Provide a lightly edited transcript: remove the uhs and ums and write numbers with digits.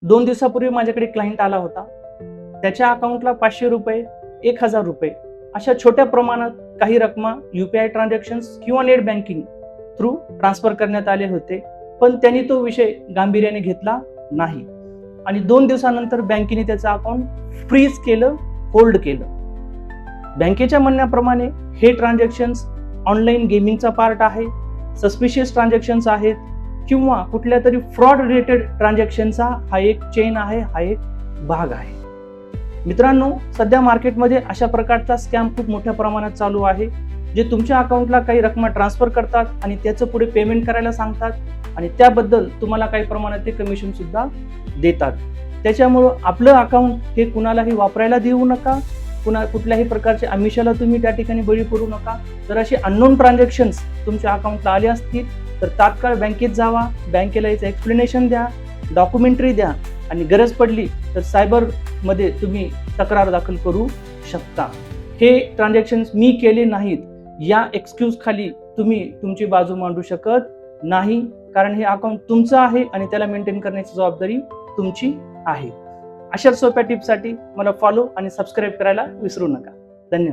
2 दिवसापूर्वी माझ्याकडे क्लायंट आला होता. त्याच्या अकाउंटला 500 रुपये, 1000 रुपये अशा छोट्या प्रमाणात काही रकमा UPI ट्रान्झॅक्शन्स किंवा नेट बँकिंग थ्रू ट्रान्सफर करण्यात आले होते. पण त्यांनी तो विषय गांभीर्याने घेतला नाही आणि 2 दिवसानंतर बँकेने त्याचं अकाउंट फ्रीज केलं, होल्ड केलं. बँकेच्या म्हणण्याप्रमाणे हे ट्रान्झॅक्शन्स ऑनलाईन गेमिंगचा पार्ट आहे, सस्पिशियस ट्रान्झॅक्शन्स आहेत किंवा कुठल्या तरी फ्रॉड रिलेटेड ट्रान्झॅक्शनचा हा एक चेन आहे, हा एक भाग आहे. मित्रांनो, सध्या मार्केटमध्ये अशा प्रकारचा स्कॅम खूप मोठ्या प्रमाणात चालू आहे, जे तुमच्या अकाउंटला काही रक्कम ट्रान्सफर करतात आणि त्याचं पुढे पेमेंट करायला सांगतात आणि त्याबद्दल तुम्हाला काही प्रमाणात ते कमिशन सुद्धा देतात. त्याच्यामुळं आपलं अकाउंट हे कुणालाही वापरायला देऊ नका, कुठल्याही प्रकारच्या आमिषाला तुम्ही त्या ठिकाणी बळी पडू नका. जर असे अननोन ट्रान्झॅक्शन्स तुमच्या अकाउंटला आले असतील तर तात्काळ बँकेत जावा, बँकेला याचं एक्सप्लेनेशन द्या, डॉक्युमेंटरी द्या आणि गरज पडली तर सायबरमध्ये तुम्ही तक्रार दाखल करू शकता. हे ट्रान्झॅक्शन्स मी केले नाहीत या एक्सक्यूज खाली तुम्ही तुमची बाजू मांडू शकत नाही, कारण हे अकाउंट तुमचं आहे आणि त्याला मेंटेन करण्याची जबाबदारी तुमची आहे. अशाच सोप्या टिप्ससाठी मला फॉलो आणि सबस्क्राईब करायला विसरू नका. धन्यवाद.